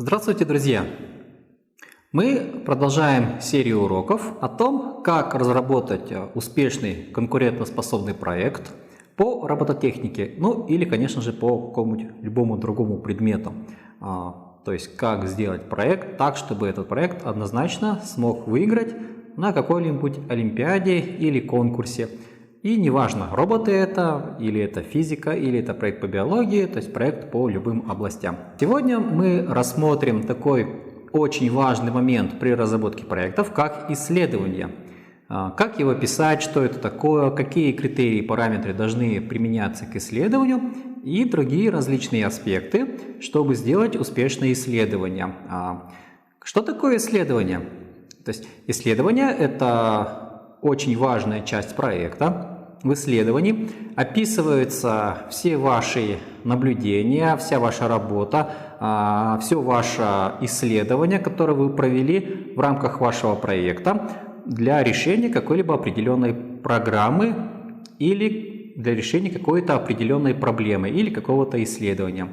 Здравствуйте, друзья! Мы продолжаем серию уроков о том, как разработать успешный конкурентоспособный проект по робототехнике, ну или, конечно же, по какому-нибудь любому другому предмету. То есть, как сделать проект так, чтобы этот проект однозначно смог выиграть на какой-нибудь олимпиаде или конкурсе. И неважно, роботы это, или это физика, или это проект по биологии, то есть проект по любым областям. Сегодня мы рассмотрим такой очень важный момент при разработке проектов, как исследование. Как его писать, что это такое, какие критерии и параметры должны применяться к исследованию и другие различные аспекты, чтобы сделать успешное исследование. Что такое исследование? То есть исследование – это очень важная часть проекта. В исследовании описываются все ваши наблюдения, вся ваша работа, все ваше исследование, которое вы провели в рамках вашего проекта для решения какой-либо определенной программы или для решения какой-то определенной проблемы или какого-то исследования.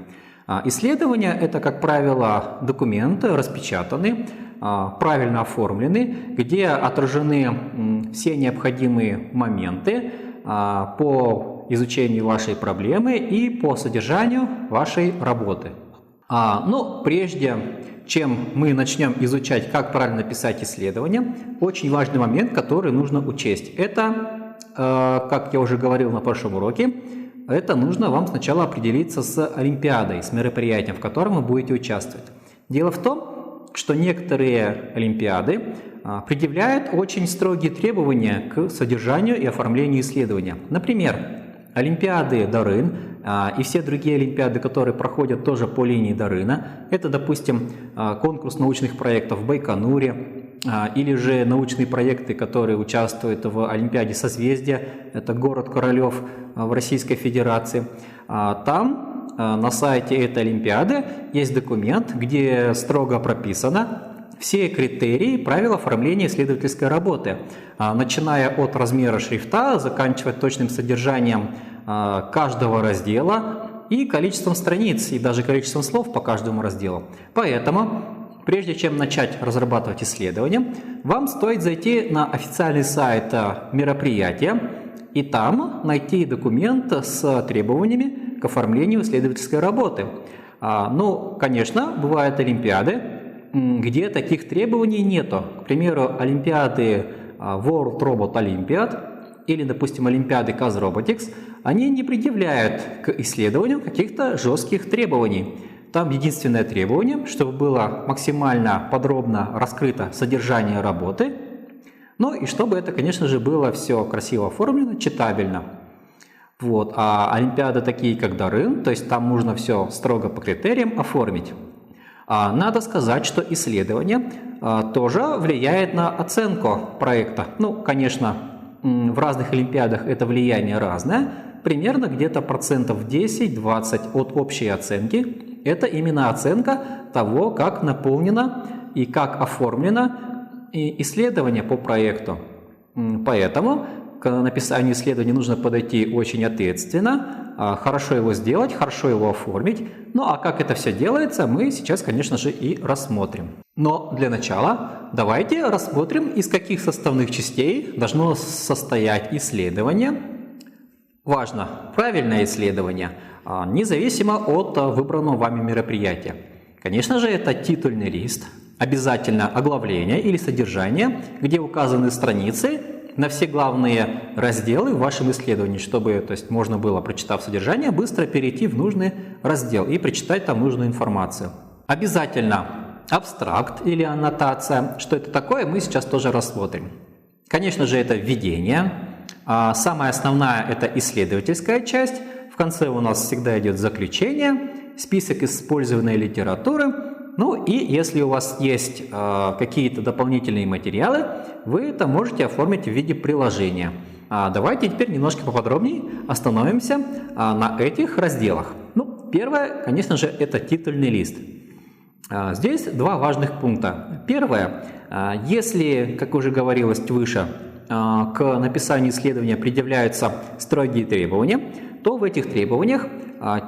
Исследования – это, как правило, документы, распечатанные, правильно оформлены, где отражены все необходимые моменты по изучению вашей проблемы и по содержанию вашей работы. Но прежде чем мы начнем изучать, как правильно писать исследование, очень важный момент, который нужно учесть. Это, как я уже говорил на прошлом уроке, это нужно вам сначала определиться с олимпиадой, с мероприятием, в котором вы будете участвовать. Дело в том, что некоторые олимпиады предъявляют очень строгие требования к содержанию и оформлению исследования. Например, олимпиады Дарын и все другие олимпиады, которые проходят тоже по линии Дарына. Это, допустим, конкурс научных проектов в Байконуре, или же научные проекты, которые участвуют в Олимпиаде Созвездия, это город Королев в Российской Федерации. Там на сайте этой олимпиады есть документ, где строго прописано все критерии, правила оформления исследовательской работы, начиная от размера шрифта, заканчивая точным содержанием каждого раздела и количеством страниц, и даже количеством слов по каждому разделу. Поэтому, прежде чем начать разрабатывать исследование, вам стоит зайти на официальный сайт мероприятия и там найти документ с требованиями к оформлению исследовательской работы. Ну, конечно, бывают олимпиады, где таких требований нету. К примеру, олимпиады World Robot Olympiad или, допустим, олимпиады CAS Robotics, они не предъявляют к исследованию каких-то жестких требований. Там единственное требование, чтобы было максимально подробно раскрыто содержание работы, ну и чтобы это, конечно же, было все красиво оформлено, читабельно. Вот. А олимпиады такие, как Дарын, то есть там нужно все строго по критериям оформить. Надо сказать, что исследование тоже влияет на оценку проекта. Ну, конечно, в разных олимпиадах это влияние разное. Примерно где-то процентов 10-20 от общей оценки. Это именно оценка того, как наполнено и как оформлено исследование по проекту. Поэтому к написанию исследования нужно подойти очень ответственно, хорошо его сделать, хорошо его оформить. Ну а как это все делается, мы сейчас, конечно же, и рассмотрим. Но для начала давайте рассмотрим, из каких составных частей должно состоять исследование. Важно правильное исследование, независимо от выбранного вами мероприятия. Конечно же, это титульный лист, обязательно оглавление или содержание, где указаны страницы на все главные разделы в вашем исследовании, чтобы, то есть, можно было, прочитав содержание, быстро перейти в нужный раздел и прочитать там нужную информацию. Обязательно абстракт или аннотация. Что это такое, мы сейчас тоже рассмотрим. Конечно же, это введение. Самая основная – это исследовательская часть. В конце у нас всегда идет заключение, список использованной литературы. Ну и если у вас есть какие-то дополнительные материалы, вы это можете оформить в виде приложения. Давайте теперь немножко поподробнее остановимся на этих разделах. Ну, первое, конечно же, это титульный лист. Здесь два важных пункта. Первое, если, как уже говорилось выше, к написанию исследования предъявляются строгие требования, то в этих требованиях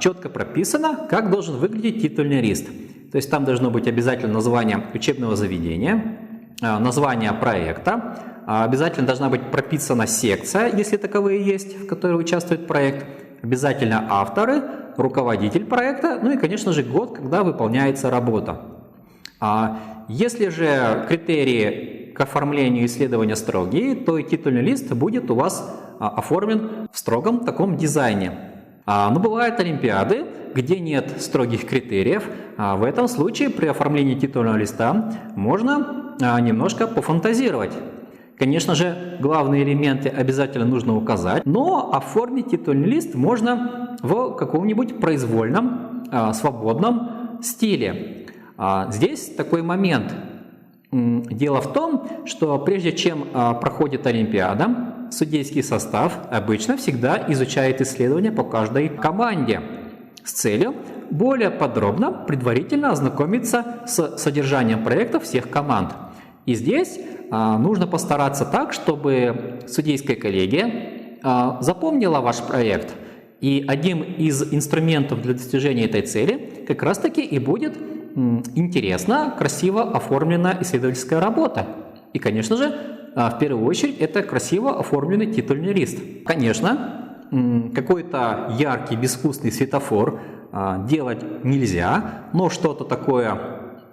четко прописано, как должен выглядеть титульный лист. То есть там должно быть обязательно название учебного заведения, название проекта, обязательно должна быть прописана секция, если таковые есть, в которой участвует проект, обязательно авторы, руководитель проекта, ну и, конечно же, год, когда выполняется работа. Если же критерии к оформлению исследования строгие, то и титульный лист будет у вас оформлен в строгом таком дизайне. Но бывают олимпиады, где нет строгих критериев. В этом случае при оформлении титульного листа можно немножко пофантазировать. Конечно же, главные элементы обязательно нужно указать, но оформить титульный лист можно в каком-нибудь произвольном, свободном стиле. Здесь такой момент. Дело в том, что прежде чем проходит олимпиада, судейский состав обычно всегда изучает исследования по каждой команде с целью более подробно, предварительно ознакомиться с содержанием проекта всех команд. И здесь нужно постараться так, чтобы судейская коллегия запомнила ваш проект. И одним из инструментов для достижения этой цели как раз-таки и будет интересно, красиво оформленная исследовательская работа. И, конечно же, в первую очередь, это красиво оформленный титульный лист. Конечно, какой-то яркий, безвкусный светофор делать нельзя, но что-то такое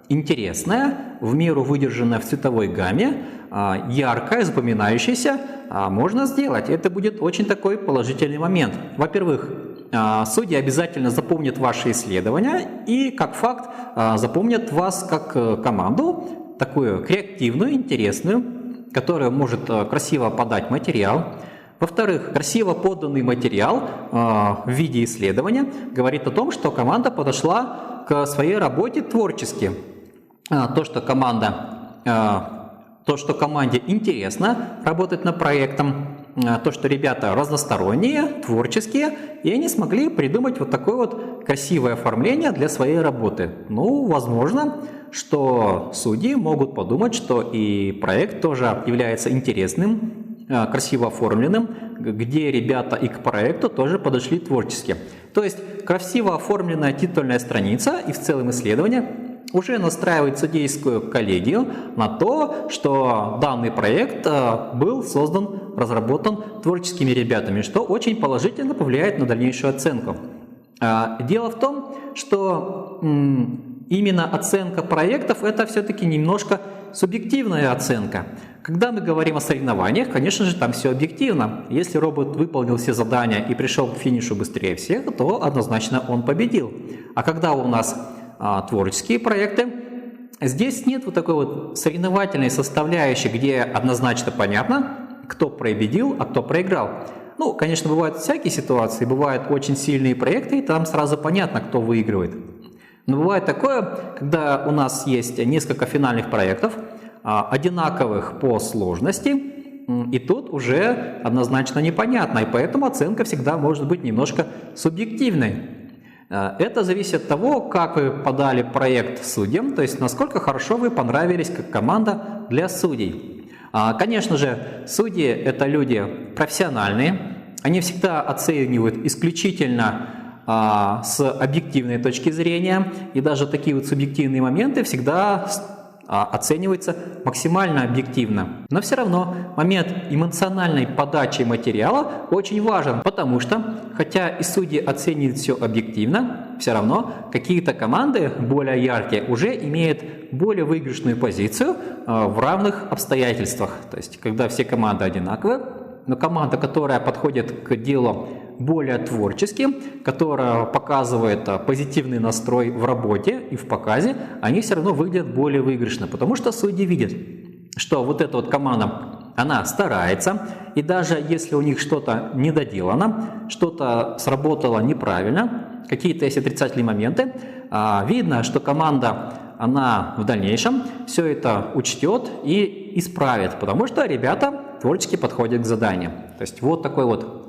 интересное, в меру выдержанное в цветовой гамме, яркое, запоминающееся, можно сделать. Это будет очень такой положительный момент. Во-первых, судьи обязательно запомнят ваши исследования и, как факт, запомнят вас как команду, такую креативную, интересную, которая может красиво подать материал. Во-вторых, красиво поданный материал в виде исследования говорит о том, что команда подошла к своей работе творчески. То, что команде интересно работать над проектом, то, что ребята разносторонние, творческие, и они смогли придумать вот такое вот красивое оформление для своей работы. Ну, возможно, что судьи могут подумать, что и проект тоже является интересным, красиво оформленным, где ребята и к проекту тоже подошли творчески. То есть красиво оформленная титульная страница и в целом исследование уже настраивает судейскую коллегию на то, что данный проект был создан, разработан творческими ребятами, что очень положительно повлияет на дальнейшую оценку. Дело в том, что именно оценка проектов – это все-таки немножко субъективная оценка. Когда мы говорим о соревнованиях, конечно же, там все объективно. Если робот выполнил все задания и пришел к финишу быстрее всех, то однозначно он победил. А когда у нас творческие проекты, здесь нет вот такой вот соревновательной составляющей, где однозначно понятно, кто победил, а кто проиграл. Ну, конечно, бывают всякие ситуации, бывают очень сильные проекты, и там сразу понятно, кто выигрывает. Но бывает такое, когда у нас есть несколько финальных проектов, одинаковых по сложности, и тут уже однозначно непонятно, и поэтому оценка всегда может быть немножко субъективной. Это зависит от того, как вы подали проект судьям, то есть насколько хорошо вы понравились как команда для судей. Конечно же, судьи – это люди профессиональные, они всегда оценивают исключительно с объективной точки зрения, и даже такие вот субъективные моменты всегда оцениваются максимально объективно. Но все равно момент эмоциональной подачи материала очень важен, потому что, хотя и судьи оценивают все объективно, все равно какие-то команды более яркие уже имеют более выигрышную позицию в равных обстоятельствах. То есть, когда все команды одинаковые, но команда, которая подходит к делу более творчески, которая показывает позитивный настрой в работе и в показе, они все равно выглядят более выигрышно, потому что судьи видят, что вот эта вот команда, она старается, и даже если у них что-то недоделано, что-то сработало неправильно, какие-то есть отрицательные моменты, видно, что команда, она в дальнейшем все это учтет и исправит, потому что ребята творчески подходят к заданию. То есть вот такой вот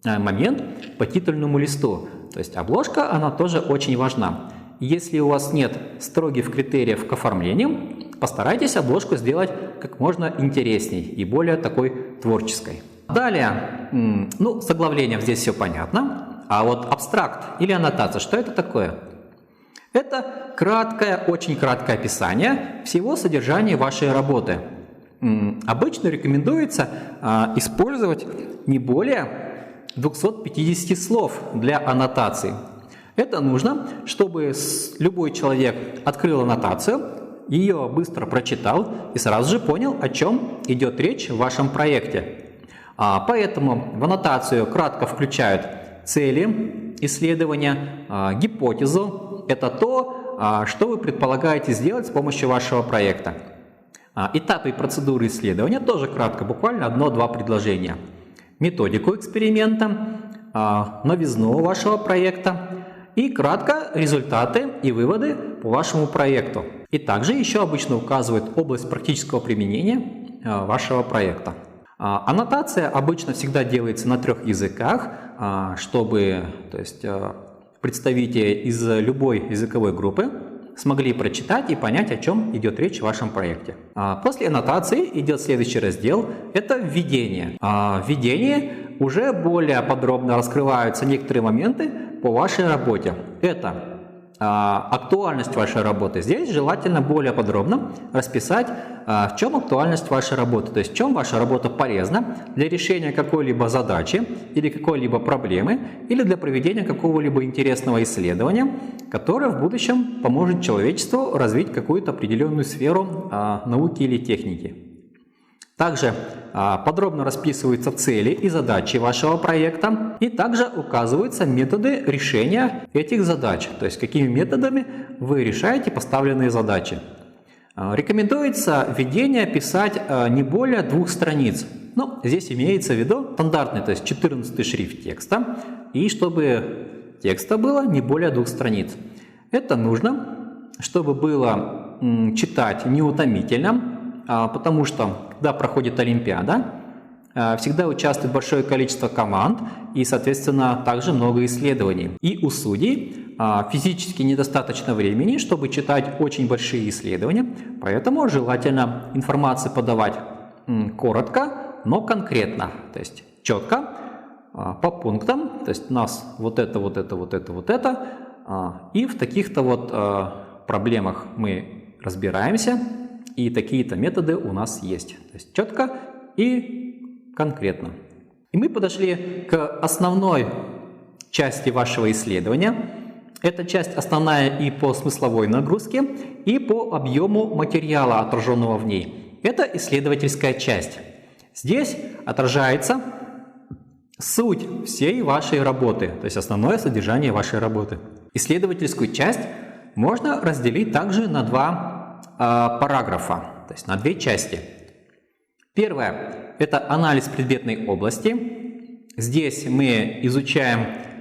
момент по титульному листу. То есть обложка, она тоже очень важна. Если у вас нет строгих критериев к оформлению, постарайтесь обложку сделать как можно интересней и более такой творческой. Далее, ну, с оглавлением здесь все понятно. А вот абстракт или аннотация, что это такое? Это очень краткое описание всего содержания вашей работы. Обычно рекомендуется использовать не более 250 слов для аннотации. Это нужно, чтобы любой человек открыл аннотацию, ее быстро прочитал и сразу же понял, о чем идет речь в вашем проекте. Поэтому в аннотацию кратко включают цели исследования, гипотезу. Это то, что вы предполагаете сделать с помощью вашего проекта. Этапы и процедуры исследования тоже кратко, буквально 1-2 предложения. Методику эксперимента, новизну вашего проекта и кратко результаты и выводы по вашему проекту. И также еще обычно указывают область практического применения вашего проекта. Аннотация обычно всегда делается на 3 языках, чтобы представители из любой языковой группы смогли прочитать и понять, о чем идет речь в вашем проекте. После аннотации идет следующий раздел – это введение. В введении уже более подробно раскрываются некоторые моменты по вашей работе. Это актуальность вашей работы. Здесь желательно более подробно расписать, в чем актуальность вашей работы, то есть в чем ваша работа полезна для решения какой-либо задачи или какой-либо проблемы, или для проведения какого-либо интересного исследования, которое в будущем поможет человечеству развить какую-то определенную сферу науки или техники. Также подробно расписываются цели и задачи вашего проекта, и также указываются методы решения этих задач, то есть какими методами вы решаете поставленные задачи. Рекомендуется введение писать не более 2 страниц. Но здесь имеется в виду стандартный, то есть 14 шрифт текста, и чтобы текста было не более 2 страниц. Это нужно, чтобы было читать неутомительно, потому что, когда проходит Олимпиада, всегда участвует большое количество команд и, соответственно, также много исследований. И у судей физически недостаточно времени, чтобы читать очень большие исследования, поэтому желательно информацию подавать коротко, но конкретно, то есть четко, по пунктам, то есть у нас вот это, и в таких-то проблемах мы разбираемся, и такие-то методы у нас есть. То есть четко и конкретно. И мы подошли к основной части вашего исследования. Эта часть основная и по смысловой нагрузке, и по объему материала, отраженного в ней. Это исследовательская часть. Здесь отражается суть всей вашей работы, то есть основное содержание вашей работы. Исследовательскую часть можно разделить также на 2 параграфа, то есть на 2 части. Первое – это анализ предметной области. Здесь мы изучаем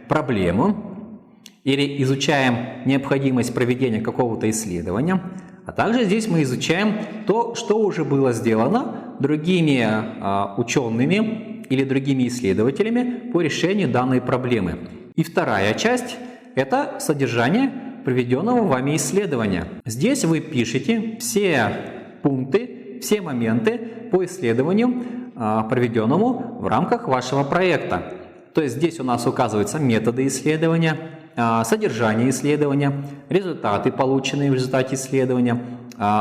проблему или изучаем необходимость проведения какого-то исследования, а также здесь мы изучаем то, что уже было сделано другими учеными или другими исследователями по решению данной проблемы. И вторая часть – это содержание проведенного вами исследования. Здесь вы пишете все пункты, все моменты по исследованию, проведенному в рамках вашего проекта. То есть здесь у нас указываются методы исследования, содержание исследования, результаты, полученные в результате исследования,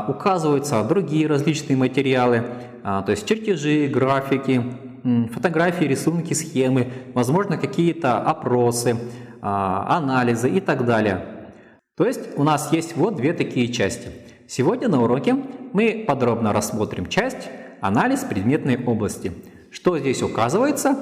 указываются другие различные материалы, то есть чертежи, графики, фотографии, рисунки, схемы, возможно, какие-то опросы, анализы и так далее. То есть у нас есть вот 2 такие части. Сегодня на уроке мы подробно рассмотрим часть анализ предметной области. Что здесь указывается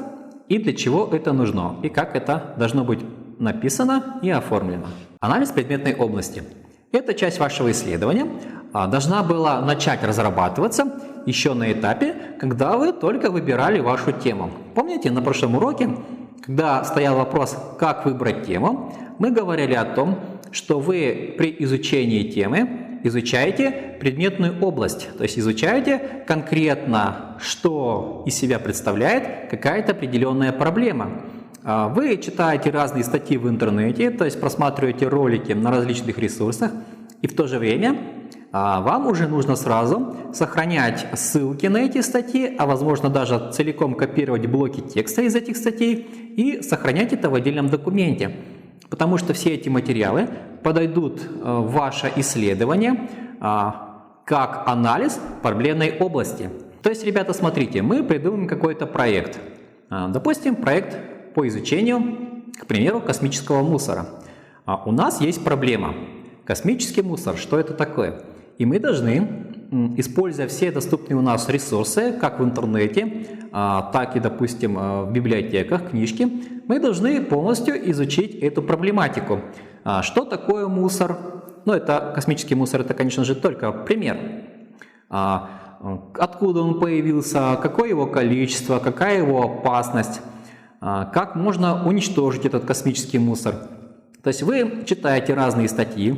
и для чего это нужно, и как это должно быть написано и оформлено. Анализ предметной области. Эта часть вашего исследования должна была начать разрабатываться еще на этапе, когда вы только выбирали вашу тему. Помните, на прошлом уроке, когда стоял вопрос, как выбрать тему, мы говорили о том, что вы при изучении темы изучаете предметную область, то есть изучаете конкретно, что из себя представляет какая-то определенная проблема. Вы читаете разные статьи в интернете, то есть просматриваете ролики на различных ресурсах, и в то же время вам уже нужно сразу сохранять ссылки на эти статьи, а возможно даже целиком копировать блоки текста из этих статей и сохранять это в отдельном документе. потому что все эти материалы подойдут в ваше исследование как анализ проблемной области. То есть, ребята, смотрите, мы придумаем какой-то проект. Допустим, проект по изучению, к примеру, космического мусора. У нас есть проблема. Космический мусор, что это такое? И мы должны, используя все доступные у нас ресурсы, как в интернете, так и, допустим, в библиотеках, книжки, мы должны полностью изучить эту проблематику. Что такое мусор? Ну, это космический мусор, это, конечно же, только пример. Откуда он появился, какое его количество, какая его опасность, как можно уничтожить этот космический мусор. То есть вы читаете разные статьи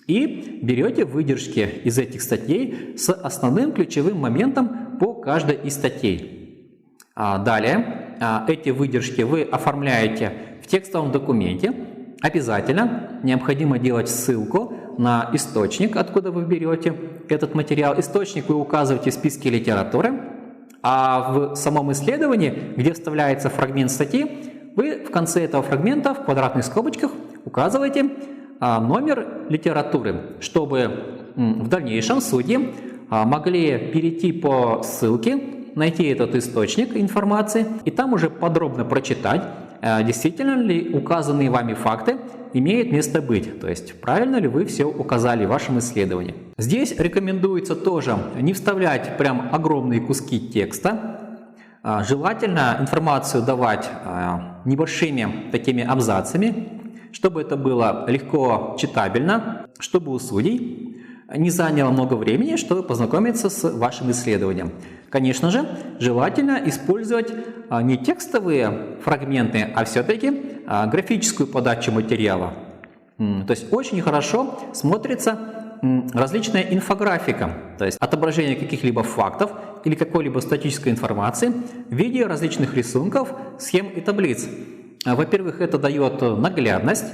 и берете выдержки из этих статей с основным ключевым моментом по каждой из статей. Далее эти выдержки вы оформляете в текстовом документе. Обязательно необходимо делать ссылку на источник, откуда вы берете этот материал. Источник вы указываете в списке литературы, а в самом исследовании, где вставляется фрагмент статьи, вы в конце этого фрагмента в квадратных скобочках указываете номер литературы, чтобы в дальнейшем судьи могли перейти по ссылке, найти этот источник информации и там уже подробно прочитать, действительно ли указанные вами факты имеют место быть, то есть правильно ли вы все указали в вашем исследовании. Здесь рекомендуется тоже не вставлять прям огромные куски текста, желательно информацию давать небольшими такими абзацами, чтобы это было легко читабельно, чтобы у судей не заняло много времени, чтобы познакомиться с вашим исследованием. Конечно же, желательно использовать не текстовые фрагменты, а все-таки графическую подачу материала. То есть очень хорошо смотрится различная инфографика, то есть отображение каких-либо фактов или какой-либо статической информации в виде различных рисунков, схем и таблиц. Во-первых, это дает наглядность,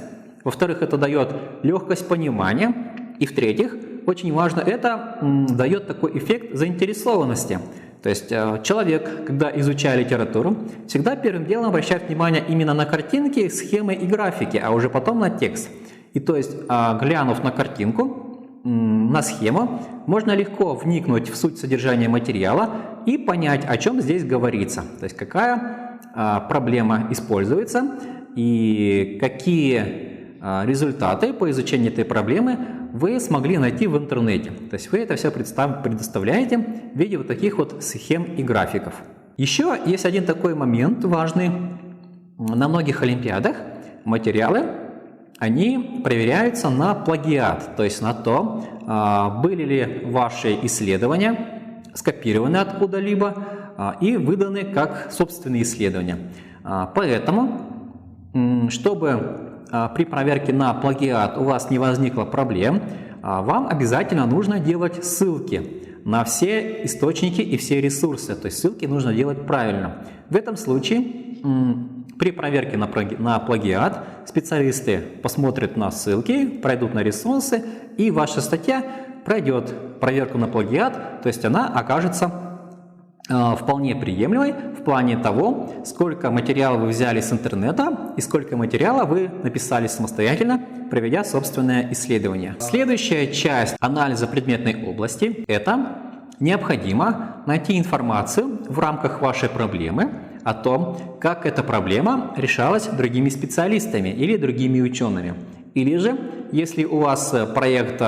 во-вторых, это дает легкость понимания, и в-третьих, очень важно, это дает такой эффект заинтересованности. То есть человек, когда изучая литературу, всегда первым делом обращает внимание именно на картинки, схемы и графики, а уже потом на текст. И то есть, глянув на картинку, на схему, можно легко вникнуть в суть содержания материала и понять, о чем здесь говорится. То есть, какая проблема используется и какие результаты по изучению этой проблемы вы смогли найти в интернете. То есть вы это все предоставляете в виде вот таких вот схем и графиков. Еще есть один такой момент важный. На многих олимпиадах материалы, они проверяются на плагиат, то есть на то, были ли ваши исследования скопированы откуда-либо и выданы как собственные исследования. Поэтому, чтобы при проверке на плагиат у вас не возникло проблем, вам обязательно нужно делать ссылки на все источники и все ресурсы. То есть ссылки нужно делать правильно. В этом случае при проверке на плагиат специалисты посмотрят на ссылки, пройдут на ресурсы, и ваша статья пройдет проверку на плагиат, то есть она окажется вполне приемлемой в плане того, сколько материала вы взяли с интернета и сколько материала вы написали самостоятельно, проведя собственное исследование. Следующая часть анализа предметной области – это необходимо найти информацию в рамках вашей проблемы о том, как эта проблема решалась другими специалистами или другими учеными. Или же, если у вас проект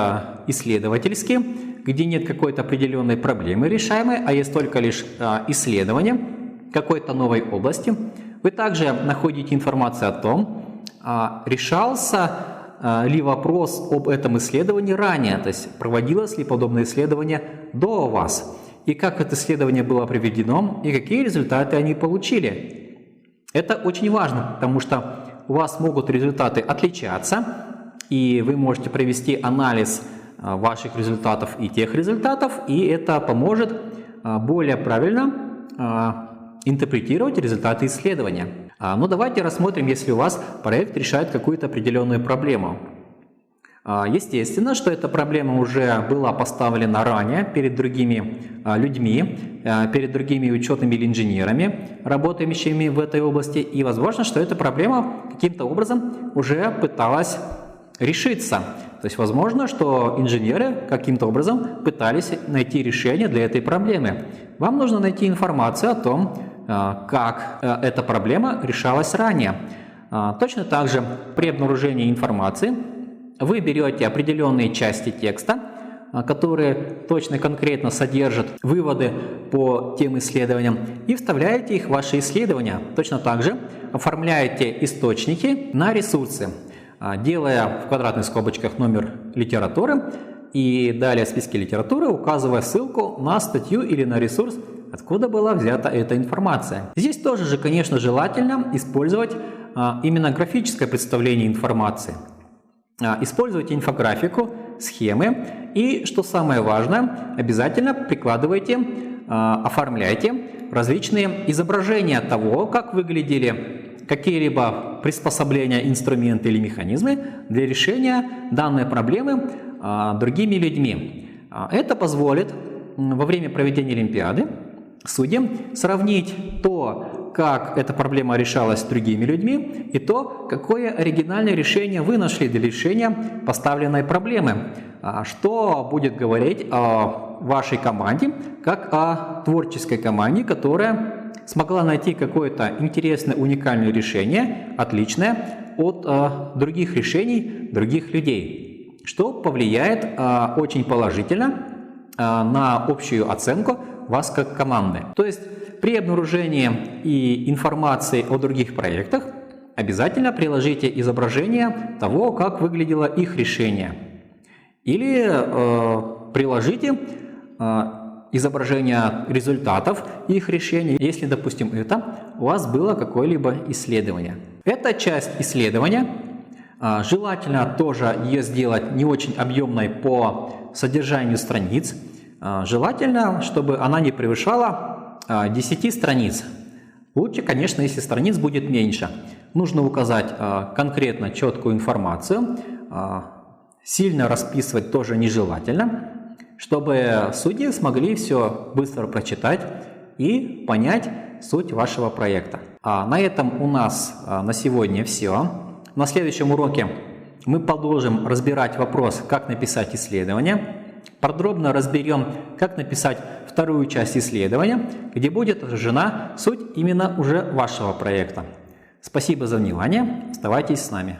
исследовательский, где нет какой-то определенной проблемы решаемой, а есть только лишь исследование какой-то новой области, вы также находите информацию о том, решался ли вопрос об этом исследовании ранее, то есть проводилось ли подобное исследование до вас, и как это исследование было проведено, и какие результаты они получили. Это очень важно, потому что у вас могут результаты отличаться, и вы можете провести анализ ваших результатов и тех результатов, и это поможет более правильно интерпретировать результаты исследования. Но давайте рассмотрим, если у вас проект решает какую-то определенную проблему. Естественно, что эта проблема уже была поставлена ранее перед другими людьми, перед другими учеными или инженерами, работающими в этой области, и возможно, что эта проблема каким-то образом уже пыталась решиться. То есть возможно, что инженеры каким-то образом пытались найти решение для этой проблемы. Вам нужно найти информацию о том, как эта проблема решалась ранее. Точно так же при обнаружении информации вы берете определенные части текста, которые точно конкретно содержат выводы по тем исследованиям, и вставляете их в ваши исследования. Точно так же оформляете источники на ресурсы, делая в квадратных скобочках номер литературы и далее в списке литературы указывая ссылку на статью или на ресурс, откуда была взята эта информация. Здесь тоже же, конечно, желательно использовать именно графическое представление информации. Используйте инфографику, схемы и, что самое важное, обязательно прикладывайте, оформляйте различные изображения того, как выглядели какие-либо приспособления, инструменты или механизмы для решения данной проблемы другими людьми. Это позволит во время проведения Олимпиады судьям сравнить то, как эта проблема решалась другими людьми, и то, какое оригинальное решение вы нашли для решения поставленной проблемы, что будет говорить о вашей команде, как о творческой команде, которая смогла найти какое-то интересное, уникальное решение, отличное от других решений других людей, что повлияет очень положительно на общую оценку вас как команды. То есть при обнаружении и информации о других проектах обязательно приложите изображение того, как выглядело их решение. Или приложите изображение результатов их решений, если, допустим, это у вас было какое-либо исследование. Эта часть исследования желательно тоже ее сделать не очень объемной по содержанию страниц. Желательно, чтобы она не превышала 10 страниц. Лучше, конечно, если страниц будет меньше. Нужно указать конкретно четкую информацию. Сильно расписывать тоже нежелательно, чтобы судьи смогли все быстро прочитать и понять суть вашего проекта. На этом у нас на сегодня все. На следующем уроке мы продолжим разбирать вопрос, как написать исследование. Подробно разберем, как написать вторую часть исследования, где будет отражена суть именно уже вашего проекта. Спасибо за внимание. Оставайтесь с нами.